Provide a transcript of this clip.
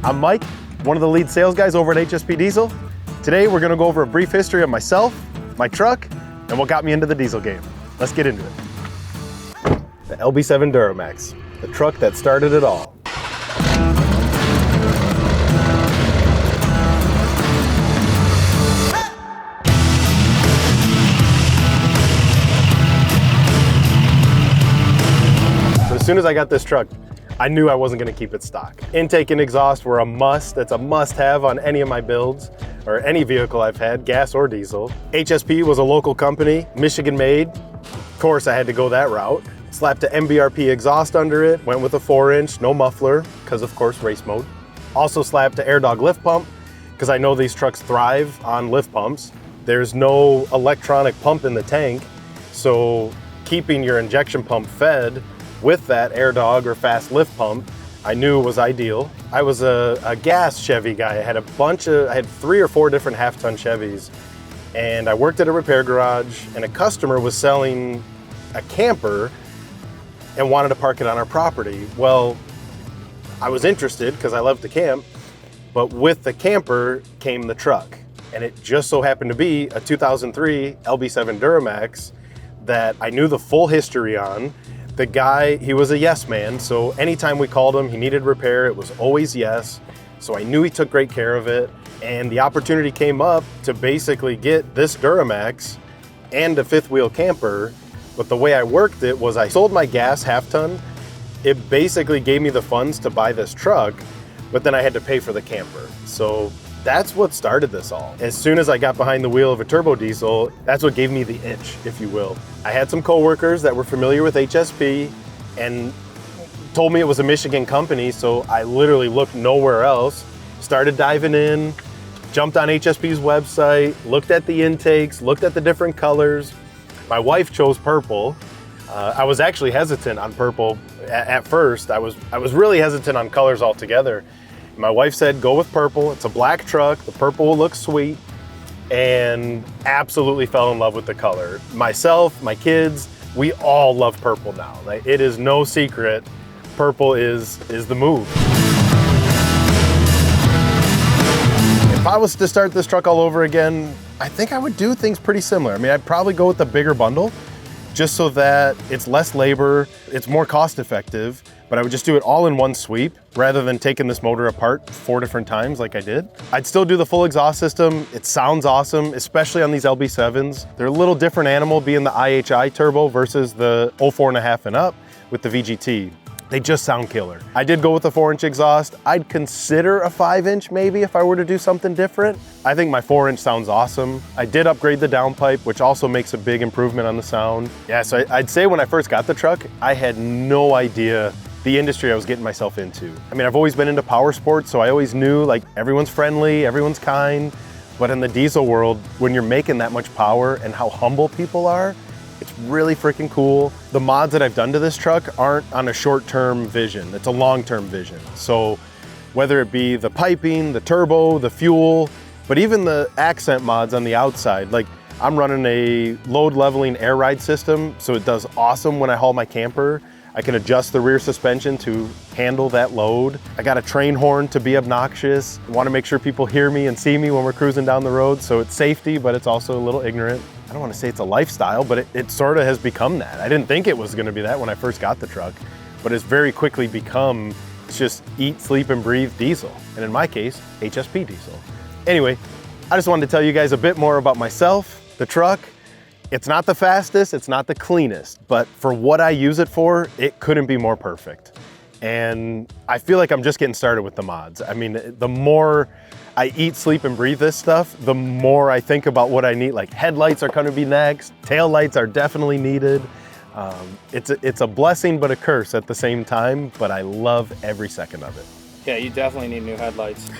I'm Mike, one of the lead sales guys over at HSP Diesel. Today we're gonna go over a brief history of myself, my truck, and what got me into the diesel game. Let's get into it. The LB7 Duramax, the truck that started it all. So as soon as I got this truck, I knew I wasn't gonna keep it stock. Intake and exhaust were a must. It's a must-have on any of my builds or any vehicle I've had, gas or diesel. HSP was a local company, Michigan made. Of course, I had to go that route. Slapped a MBRP exhaust under it, went with a 4-inch, no muffler, because of course, race mode. Also slapped an AirDog lift pump, because I know these trucks thrive on lift pumps. There's no electronic pump in the tank, so keeping your injection pump fed with that AirDog or fast lift pump, I knew was ideal. I was a gas Chevy guy. I had 3 or 4 different half-ton Chevys, and I worked at a repair garage, and a customer was selling a camper and wanted to park it on our property. Well, I was interested because I love to camp, but with the camper came the truck, and it just so happened to be a 2003 LB7 Duramax that I knew the full history on. The guy, he was a yes man, so anytime we called him, he needed repair, it was always yes. So I knew he took great care of it, and the opportunity came up to basically get this Duramax and a 5th wheel camper. But the way I worked it was I sold my gas half-ton. It basically gave me the funds to buy this truck, but then I had to pay for the camper. So that's what started this all. As soon as I got behind the wheel of a turbo diesel, that's what gave me the itch, if you will. I had some coworkers that were familiar with HSP and told me it was a Michigan company, so I literally looked nowhere else, started diving in, jumped on HSP's website, looked at the intakes, looked at the different colors. My wife chose purple. I was actually hesitant on purple at first. I was really hesitant on colors altogether. My wife said, go with purple. It's a black truck. The purple will look sweet, and absolutely fell in love with the color. Myself, my kids, we all love purple now. Like, it is no secret, purple is the move. If I was to start this truck all over again, I think I would do things pretty similar. I mean, I'd probably go with the bigger bundle, just so that it's less labor, it's more cost effective, but I would just do it all in one sweep rather than taking this motor apart 4 different times like I did. I'd still do the full exhaust system. It sounds awesome, especially on these LB7s. They're a little different animal being the IHI turbo versus the 04.5 and up with the VGT. They just sound killer. I did go with a 4-inch exhaust. I'd consider a 5-inch maybe if I were to do something different. I think my 4-inch sounds awesome. I did upgrade the downpipe, which also makes a big improvement on the sound. Yeah, so I'd say when I first got the truck, I had no idea the industry I was getting myself into. I mean, I've always been into power sports, so I always knew like everyone's friendly, everyone's kind. But in the diesel world, when you're making that much power and how humble people are, it's really freaking cool. The mods that I've done to this truck aren't on a short-term vision, it's a long-term vision. So whether it be the piping, the turbo, the fuel, but even the accent mods on the outside, like I'm running a load leveling air ride system, so it does awesome when I haul my camper. I can adjust the rear suspension to handle that load. I got a train horn to be obnoxious. I want to make sure people hear me and see me when we're cruising down the road, so it's safety, but it's also a little ignorant. I don't want to say it's a lifestyle, but it sort of has become that. I didn't think it was going to be that when I first got the truck, but it's very quickly become just eat, sleep, and breathe diesel. And in my case, HSP diesel. Anyway, I just wanted to tell you guys a bit more about myself, the truck. It's not the fastest, it's not the cleanest, but for what I use it for, it couldn't be more perfect. And I feel like I'm just getting started with the mods. I mean, the more I eat, sleep, and breathe this stuff, the more I think about what I need. Like headlights are gonna be next, tail lights are definitely needed. It's a blessing but a curse at the same time, but I love every second of it. Yeah, you definitely need new headlights.